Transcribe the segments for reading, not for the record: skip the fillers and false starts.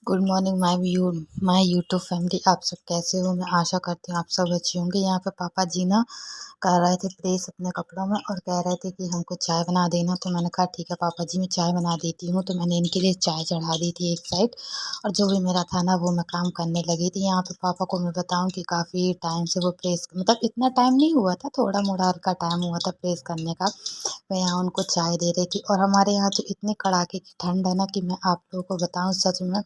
Good morning my YouTube family. आप सब कैसे हो? मैं आशा करती हूँ आप सब अच्छे होंगे। यहाँ पे पापा जी ना कर रहे थे प्रेस अपने कपड़ों में और कह रहे थे कि हमको चाय बना देना। तो मैंने कहा ठीक है पापा जी, मैं चाय बना देती हूँ। तो मैंने इनके लिए चाय चढ़ा दी थी एक साइड, और जो भी मेरा था ना वो मैं काम करने लगी थी। यहाँ पे पापा को मैं बताऊँ कि काफ़ी टाइम से वो प्रेस, मतलब इतना टाइम नहीं हुआ था, थोड़ा मोड़ा हल्का टाइम हुआ था प्रेस करने का। मैं यहाँ उनको चाय दे रही थी। और हमारे यहाँ तो इतनी कड़ाके की ठंड है ना कि मैं आप लोगों को बताऊँ, सच में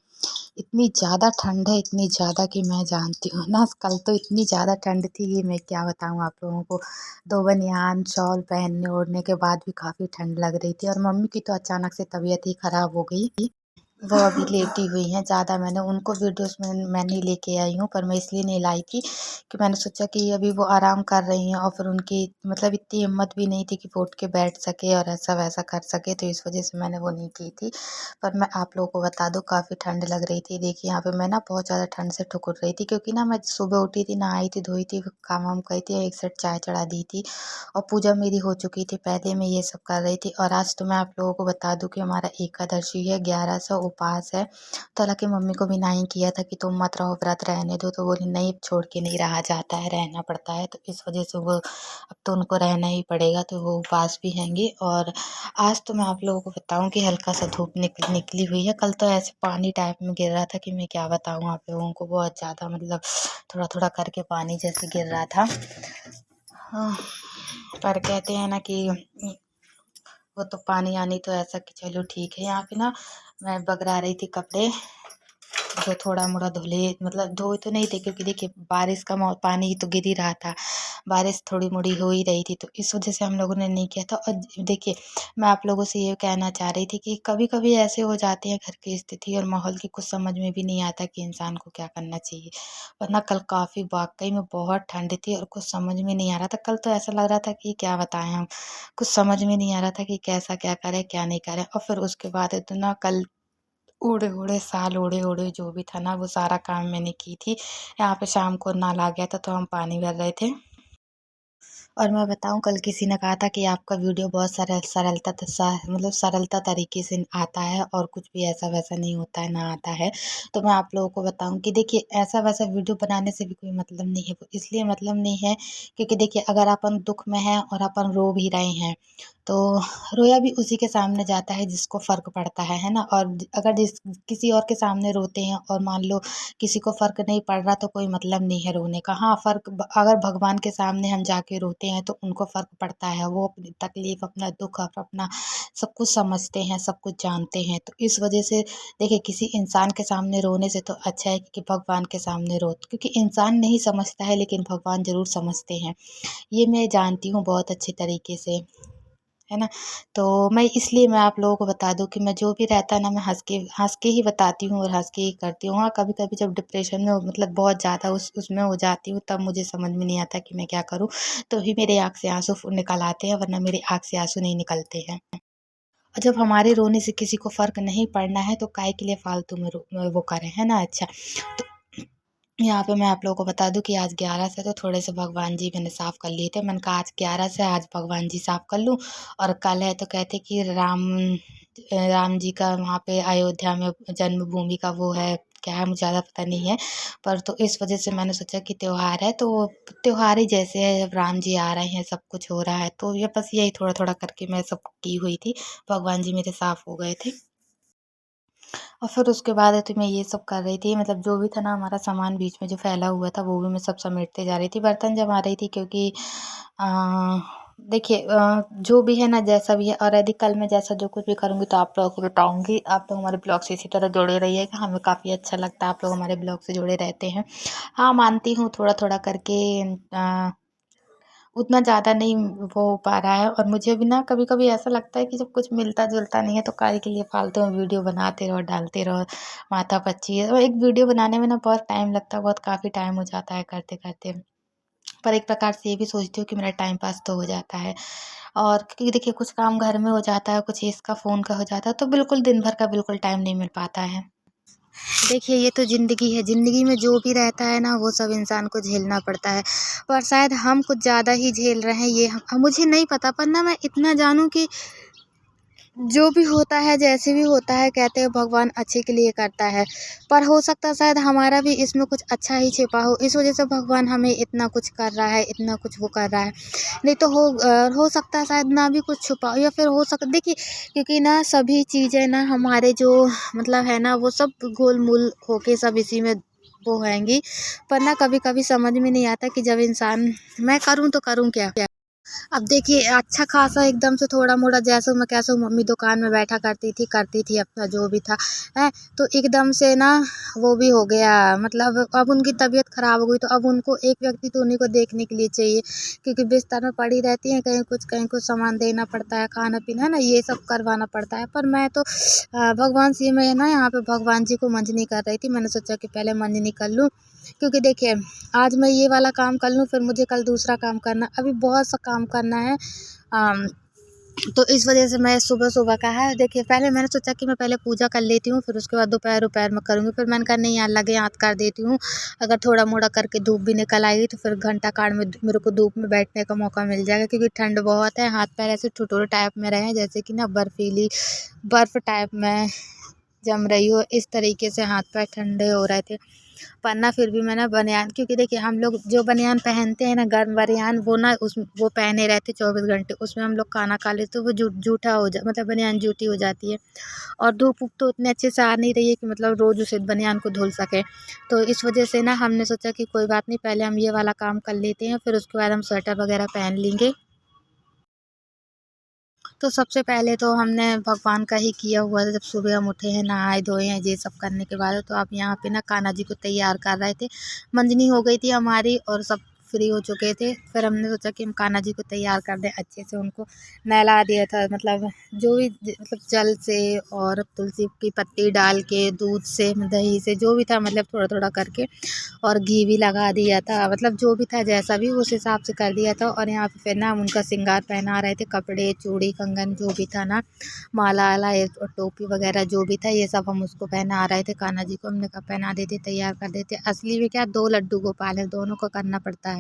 इतनी ज़्यादा ठंड है, इतनी ज़्यादा कि मैं जानती हूँ ना, कल तो इतनी ज़्यादा ठंड थी कि मैं क्या बताऊँ आप लोगों को। दो बनियान शॉल पहनने ओढ़ने के बाद भी काफ़ी ठंड लग रही थी। और मम्मी की तो अचानक से तबीयत ही ख़राब हो गई। वो अभी लेटी हुई हैं। ज़्यादा मैंने उनको वीडियोस में मैं नहीं लेके आई हूँ, पर मैं इसलिए नहीं लाई थी कि मैंने सोचा कि अभी वो आराम कर रही हैं और फिर उनकी मतलब इतनी हिम्मत भी नहीं थी कि वो उठ के बैठ सके और ऐसा वैसा कर सके, तो इस वजह से मैंने वो नहीं की थी। पर मैं आप लोगों को बता दूँ, काफ़ी ठंड लग रही थी। देखिए यहाँ पे मैं ना बहुत ज़्यादा ठंड से ठुकर रही थी, क्योंकि ना मैं सुबह उठी थी, नहाई थी, धोई थी, काम वाम करी थी, एक सेट चाय चढ़ा दी थी और पूजा मेरी हो चुकी थी। पहले मैं ये सब कर रही थी। और आज तो मैं आप लोगों को बता दूं कि हमारा एकादशी है, 1100 उपवास है। तो हालांकि मम्मी को भी नहीं किया था कि तुम मत रहो, व्रत रहने दो, तो बोली नहीं, छोड़ के नहीं रहा जाता है, रहना पड़ता है। तो इस वजह से वो अब तो उनको रहना ही पड़ेगा, तो वो उपवास भी हैंगी। और आज तो मैं आप लोगों को बताऊं कि हल्का सा धूप निकली हुई है। कल तो ऐसे पानी टाइप में गिर रहा था कि मैं क्या बताऊं आप लोगों को, बहुत ज़्यादा, मतलब थोड़ा थोड़ा करके पानी जैसे गिर रहा था। हाँ, पर कहते हैं ना कि वो तो पानी आनी, तो ऐसा कि चलो ठीक है। यहाँ पे ना मैं बगरा रही थी कपड़े, जो थोड़ा मोड़ा धुले, मतलब धोए तो नहीं थे, क्योंकि देखिए बारिश का पानी तो गिर ही रहा था, बारिश थोड़ी मोड़ी हो ही रही थी, तो इस वजह से हम लोगों ने नहीं किया था। और देखिए मैं आप लोगों से ये कहना चाह रही थी कि कभी कभी ऐसे हो जाते हैं घर की स्थिति और माहौल की, कुछ समझ में भी नहीं आता कि इंसान को क्या करना चाहिए। वरना कल काफ़ी वाकई में बहुत ठंड थी और कुछ समझ में नहीं आ रहा था। कल तो ऐसा लग रहा था कि क्या बताएं हम, कुछ समझ में नहीं आ रहा था कि कैसा क्या करें क्या नहीं करें। और फिर उसके बाद इतना कल उड़े उड़े साल उड़े उड़े जो भी था ना वो सारा काम मैंने की थी। यहाँ पे शाम को नाला आ गया था, तो हम पानी भर रहे थे। और मैं बताऊँ, कल किसी ने कहा था कि आपका वीडियो बहुत मतलब सरलता तरीके से आता है और कुछ भी ऐसा वैसा नहीं होता है, ना आता है। तो मैं आप लोगों को बताऊँ कि देखिए ऐसा वैसा वीडियो बनाने से भी कोई मतलब नहीं है। वो इसलिए मतलब नहीं है क्योंकि देखिए अगर अपन दुख में हैं और अपन रो भी रहे हैं, तो रोया भी उसी के सामने जाता है जिसको फ़र्क पड़ता है ना। और अगर किसी और के सामने रोते हैं और मान लो किसी को फ़र्क नहीं पड़ रहा, तो कोई मतलब नहीं है रोने का। हाँ, अगर भगवान के सामने हम जाके रोते हैं तो उनको फ़र्क पड़ता है, वो अपनी तकलीफ़, अपना दुख और अपना सब कुछ समझते हैं, सब कुछ जानते हैं। तो इस वजह से देखिए किसी इंसान के सामने रोने से तो अच्छा है कि भगवान के सामने रो, क्योंकि इंसान नहीं समझता है लेकिन भगवान ज़रूर समझते हैं। ये मैं जानती हूँ बहुत अच्छे तरीके से, है ना। तो मैं इसलिए मैं आप लोगों को बता दूं कि मैं जो भी रहता है ना, मैं हंस के ही बताती हूँ और हंस के ही करती हूँ। हाँ, कभी कभी जब डिप्रेशन में मतलब बहुत ज़्यादा उसमें हो जाती हूँ, तब मुझे समझ में नहीं आता कि मैं क्या करूँ, तो ही मेरे आँख से आंसू निकल आते हैं, वरना मेरी आँख से आंसू नहीं निकलते हैं। और जब हमारे रोने से किसी को फ़र्क नहीं पड़ना है, तो काहे के लिए फालतू में वो करें, है ना। अच्छा, तो यहाँ पे मैं आप लोगों को बता दूं कि आज 11 से तो थोड़े से भगवान जी मैंने साफ़ कर लिए थे। मैंने कहा आज 11 से आज भगवान जी साफ़ कर लूँ। और कल है तो कहते कि राम जी का वहाँ पे अयोध्या में जन्मभूमि का वो है, क्या है मुझे ज़्यादा पता नहीं है। पर तो इस वजह से मैंने सोचा कि त्योहार है तो त्योहार ही जैसे है, जब राम जी आ रहे हैं, सब कुछ हो रहा है, तो ये बस यही थोड़ा थोड़ा करके मैं सब की हुई थी। भगवान जी मेरे साफ़ हो गए थे। और फिर उसके बाद है तो मैं ये सब कर रही थी, मतलब जो भी था ना हमारा सामान बीच में जो फैला हुआ था, वो भी मैं सब समेटते जा रही थी, बर्तन जमा रही थी, क्योंकि अ, देखिए जो भी है ना, जैसा भी है, और यदि कल मैं जैसा जो कुछ भी करूँगी तो आप लोगों को बताऊँगी। आप लोग हमारे ब्लॉग से इसी तरह जुड़े रहिएगा, हमें काफ़ी अच्छा लगता है आप लोग हमारे ब्लॉग से जुड़े रहते हैं। हाँ, मानती हूँ थोड़ा थोड़ा करके अ, उतना ज़्यादा नहीं वो हो पा रहा है। और मुझे भी ना कभी कभी ऐसा लगता है कि जब कुछ मिलता जुलता नहीं है, तो काहे के लिए फालतू में वीडियो बनाते रहो, डालते रहो, माथापच्ची है। और एक वीडियो बनाने में ना बहुत टाइम लगता है, बहुत काफ़ी टाइम हो जाता है करते करते। पर एक प्रकार से ये भी सोचती हूँ कि मेरा टाइम पास तो हो जाता है। और क्योंकि देखिए कुछ काम घर में हो जाता है, कुछ इसका फ़ोन का हो जाता है, तो बिल्कुल दिन भर का बिल्कुल टाइम नहीं मिल पाता है। देखिए ये तो ज़िंदगी है, ज़िंदगी में जो भी रहता है ना वो सब इंसान को झेलना पड़ता है। पर शायद हम कुछ ज़्यादा ही झेल रहे हैं, ये मुझे नहीं पता, पर ना मैं इतना जानूँ कि जो भी होता है जैसे भी होता है, कहते हैं भगवान अच्छे के लिए करता है, पर हो सकता है शायद हमारा भी इसमें कुछ अच्छा ही छिपा हो, इस वजह से भगवान हमें इतना कुछ कर रहा है, इतना कुछ वो कर रहा है। नहीं तो हो सकता है शायद ना भी कुछ छुपा हो, या फिर हो सकता, देखिए क्योंकि ना सभी चीज़ें ना हमारे जो मतलब है ना वो सब गोल मूल होके सब इसी में वो होंगी। पर ना कभी कभी समझ में नहीं आता कि जब इंसान, मैं करूँ तो करूँ क्या। अब देखिए अच्छा खासा एकदम से थोड़ा मोड़ा जैसे मैं कैसे मम्मी दुकान में बैठा करती थी अपना जो भी था है, तो एकदम से ना वो भी हो गया, मतलब अब उनकी तबीयत खराब हो गई, तो अब उनको एक व्यक्ति तो उन्हीं को देखने के लिए चाहिए, क्योंकि बिस्तर में पड़ी रहती हैं, कहीं कुछ सामान देना पड़ता है, खाना पीना है ना, ये सब करवाना पड़ता है। पर मैं तो भगवान से मैं ना यहाँ पे भगवान जी को मंजनी कर रही थी, मैंने सोचा कि पहले मंजनी कर लूँ, क्योंकि देखिए आज मैं ये वाला काम कर लूँ, फिर मुझे कल दूसरा काम करना, अभी बहुत सा काम करना है। अम, तो इस वजह से मैं सुबह सुबह का है, देखिए पहले मैंने सोचा कि मैं पहले पूजा कर लेती हूँ, फिर उसके बाद दोपहर दोपहर में करूँगी, फिर मैंने कहा नहीं यार लगे हाथ कर देती हूँ, अगर थोड़ा मोड़ा करके धूप भी निकल आएगी तो फिर घंटा काड़ में मेरे को धूप में बैठने का मौका मिल जाएगा, क्योंकि ठंड बहुत है, हाथ पैर ऐसे ठिठुरे टाइप में रहे हैं जैसे कि ना बर्फीली बर्फ़ टाइप में जम रही हो, इस तरीके से हाथ पैर ठंडे हो रहे थे। पर ना फिर भी मैं ना बनियान, क्योंकि देखिए हम लोग जो बनियान पहनते हैं ना गर्म बनियान, वो ना उस वो पहने रहते 24 घंटे, उसमें हम लोग खाना खा लेते तो वो जूठा हो जा मतलब बनियान जूठी हो जाती है, और धूप उप तो उतने अच्छे से आ नहीं रही है कि मतलब रोज़ उसे बनियान को धुल सके। तो इस वजह से ना हमने सोचा कि कोई बात नहीं, पहले हम ये वाला काम कर लेते हैं, फिर उसके बाद हम स्वेटर वगैरह पहन लेंगे। तो सबसे पहले तो हमने भगवान का ही किया हुआ था, जब सुबह हम उठे हैं नहाए धोए हैं ये सब करने के बाद, तो आप यहाँ पे ना कान्हा जी को तैयार कर रहे थे, मंजनी हो गई थी हमारी और सब फ्री हो चुके थे, फिर हमने सोचा कि हम कान्हा जी को तैयार कर दें अच्छे से, उनको नहला दिया था, मतलब जो भी मतलब जल से और तुलसी की पत्ती डाल के दूध से दही से जो भी था, मतलब थोड़ा थोड़ा करके, और घी भी लगा दिया था, मतलब जो भी था जैसा भी उस हिसाब से कर दिया था। और यहाँ पे फिर ना हम उनका श्रृंगार पहना रहे थे, कपड़े चूड़ी कंगन जो भी था ना, माला आला और टोपी वगैरह जो भी था, ये सब हम उसको पहना रहे थे कान्हा जी को, हमने कहा पहना देते तैयार कर देते। असली में क्या 2 लड्डू गोपाल है, दोनों को करना पड़ता है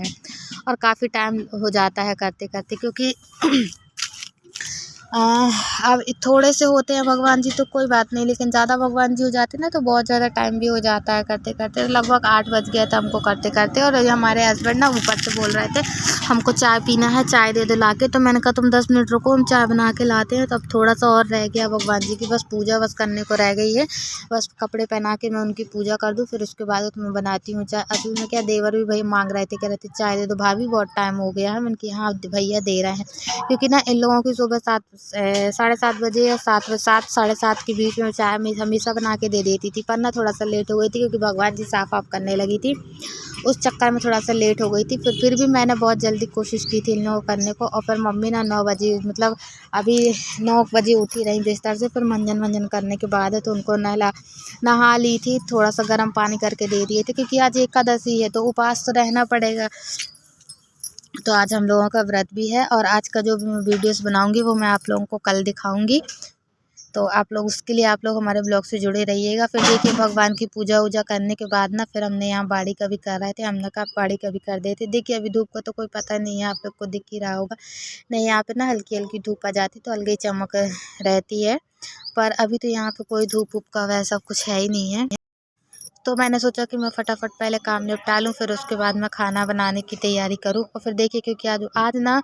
और काफ़ी टाइम हो जाता है करते करते, क्योंकि अ, अब थोड़े से होते हैं भगवान जी तो कोई बात नहीं, लेकिन ज़्यादा भगवान जी हो जाते हैं ना तो बहुत ज़्यादा टाइम भी हो जाता है करते करते, लगभग 8 बज गया था हमको करते करते। और ये हमारे हस्बैंड ना ऊपर से बोल रहे थे हमको चाय पीना है, चाय दे दो ला के, तो मैंने कहा तुम 10 मिनट रुको हम चाय बना के लाते हैं। तब थोड़ा सा और रह गया भगवान जी की बस पूजा बस करने को रह गई है, बस कपड़े पहना के मैं उनकी पूजा कर दूँ, फिर उसके बाद तो मैं बनाती हूँ चाय। असल में क्या देवर भी भाई मांग रहे थे, कह रहे थे चाय दे दो भाभी बहुत टाइम हो गया है, मैंने कि हाँ भैया दे रहे हैं, क्योंकि ना इन लोगों की सुबह 7 साढ़े 7 बजे या 7 साढ़े 7 के बीच में चाय मैं हमेशा बना के दे देती थी, पर ना थोड़ा सा लेट हो गई थी क्योंकि भगवान जी साफ़ वाफ करने लगी थी, उस चक्कर में थोड़ा सा लेट हो गई थी। फिर भी मैंने बहुत जल्दी कोशिश की थी इन लोगों को करने को, और फिर मम्मी ना 9 बजे मतलब अभी 9 बजे उठी रही बिस्तर से, फिर मंजन वंजन करने के बाद है तो उनको नहा ली थी, थोड़ा सा गर्म पानी करके दे दिए थे, क्योंकि आज एकादशी है तो उपवास तो रहना पड़ेगा। तो आज हम लोगों का व्रत भी है, और आज का जो भी मैं वीडियोस बनाऊंगी वो मैं आप लोगों को कल दिखाऊंगी, तो आप लोग उसके लिए आप लोग हमारे ब्लॉग से जुड़े रहिएगा। फिर देखिए भगवान की पूजा वूजा करने के बाद ना फिर हमने यहाँ बाड़ी का भी कर रहे थे, हमने कहा बाड़ी का भी कर देते। देखिए अभी धूप का तो कोई पता नहीं है, आप लोग को दिख ही रहा होगा, नहीं यहाँ पे ना हल्की हल्की धूप आ जाती तो अलग ही चमक रहती है, पर अभी तो यहाँ पे कोई धूप वूप का वैसा कुछ है ही नहीं है। तो मैंने सोचा कि मैं फटाफट पहले काम निपटा लूँ, फिर उसके बाद मैं खाना बनाने की तैयारी करूँ। और फिर देखिए क्योंकि आज आज ना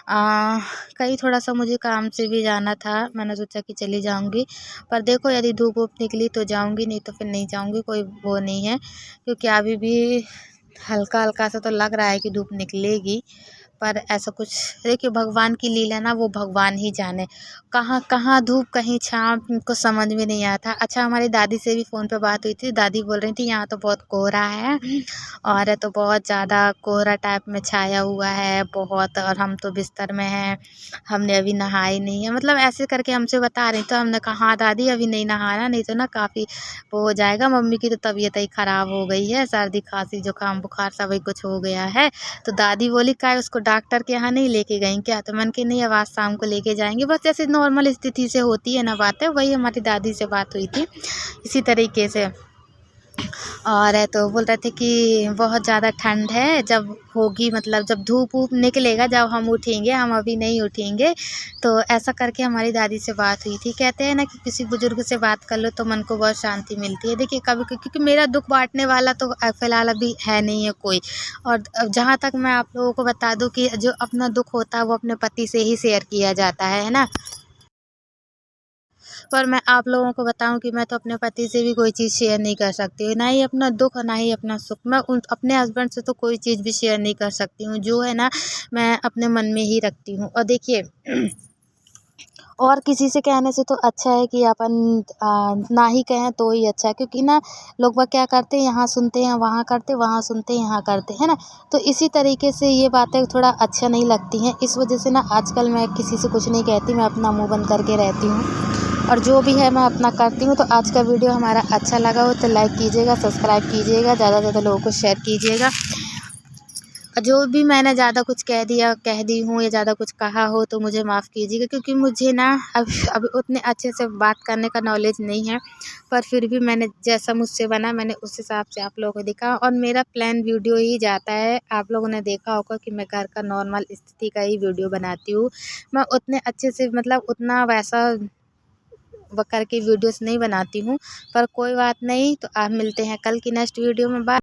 कहीं थोड़ा सा मुझे काम से भी जाना था, मैंने सोचा कि चली जाऊँगी, पर देखो यदि धूप वूप निकली तो जाऊँगी, नहीं तो फिर नहीं जाऊँगी, कोई वो नहीं है, क्योंकि अभी भी हल्का हल्का सा तो लग रहा है कि धूप निकलेगी, पर ऐसा कुछ देखिए भगवान की लीला ना वो भगवान ही जाने, कहाँ कहाँ धूप कहीं छाँव को समझ में नहीं आता। अच्छा हमारी दादी से भी फ़ोन पे बात हुई थी, दादी बोल रही थी यहाँ तो बहुत कोहरा है, और तो बहुत ज़्यादा कोहरा टाइप में छाया हुआ है बहुत, और हम तो बिस्तर में हैं, हमने अभी नहाई नहीं है, मतलब ऐसे करके हमसे बता रही। तो हमने कहा हाँ दादी अभी नहीं नहाना, नहीं तो ना काफ़ी वो हो जाएगा, मम्मी की तो तबीयत ही ख़राब हो गई है, सर्दी खांसी जुकाम बुखार सभी कुछ हो गया है। तो दादी बोली क्या उसको डॉक्टर के यहाँ नहीं लेके गई क्या, तो मैंने कि नहीं अब आज शाम को लेके जाएंगे, बस जैसे नॉर्मल स्थिति से होती है ना बातें, वही हमारी दादी से बात हुई थी इसी तरीके से। और तो बोल रहे थे कि बहुत ज़्यादा ठंड है, जब होगी मतलब जब धूप वूप निकलेगा जब हम उठेंगे, हम अभी नहीं उठेंगे। तो ऐसा करके हमारी दादी से बात हुई थी। कहते हैं ना कि किसी बुजुर्ग से बात कर लो तो मन को बहुत शांति मिलती है। देखिए कभी क्योंकि मेरा दुख बांटने वाला तो फ़िलहाल अभी है नहीं है कोई। और अब जहाँ तक मैं आप लोगों को बता दूँ कि जो अपना दुख होता है वो अपने पति से ही शेयर किया जाता है ना। पर मैं आप लोगों को बताऊं कि मैं तो अपने पति से भी कोई चीज़ शेयर नहीं कर सकती हूँ, ना ही अपना दुख और ना ही अपना सुख। मैं उन अपने हस्बैंड से तो कोई चीज़ भी शेयर नहीं कर सकती हूँ, जो है ना मैं अपने मन में ही रखती हूँ। और देखिए और किसी से कहने से तो अच्छा है कि अपन ना ही कहें तो ही अच्छा है, क्योंकि ना लोग वह क्या करते हैं, यहाँ सुनते हैं वहाँ करते, वहाँ सुनते हैं यहाँ करते, है ना। तो इसी तरीके से ये बातें थोड़ा अच्छा नहीं लगती हैं। इस वजह से ना आजकल मैं किसी से कुछ नहीं कहती, मैं अपना मुंह बंद करके रहती हूँ और जो भी है मैं अपना करती हूँ। तो आज का वीडियो हमारा अच्छा लगा हो तो लाइक कीजिएगा, सब्सक्राइब कीजिएगा, ज़्यादा से ज़्यादा लोगों को शेयर कीजिएगा। और जो भी मैंने ज़्यादा कुछ कह दी हूँ या ज़्यादा कुछ कहा हो तो मुझे माफ़ कीजिएगा, क्योंकि मुझे ना अब उतने अच्छे से बात करने का नॉलेज नहीं है। पर फिर भी मैंने जैसा मुझसे बना मैंने उस हिसाब से आप लोगों को दिखाया और मेरा प्लान वीडियो ही जाता है। आप लोगों ने देखा होगा कि मैं घर का नॉर्मल स्थिति का ही वीडियो बनाती हूँ। मैं उतने अच्छे से मतलब उतना वैसा करके वीडियोस नहीं बनाती हूँ। पर कोई बात नहीं, तो आप मिलते हैं कल की नेक्स्ट वीडियो में। बाय।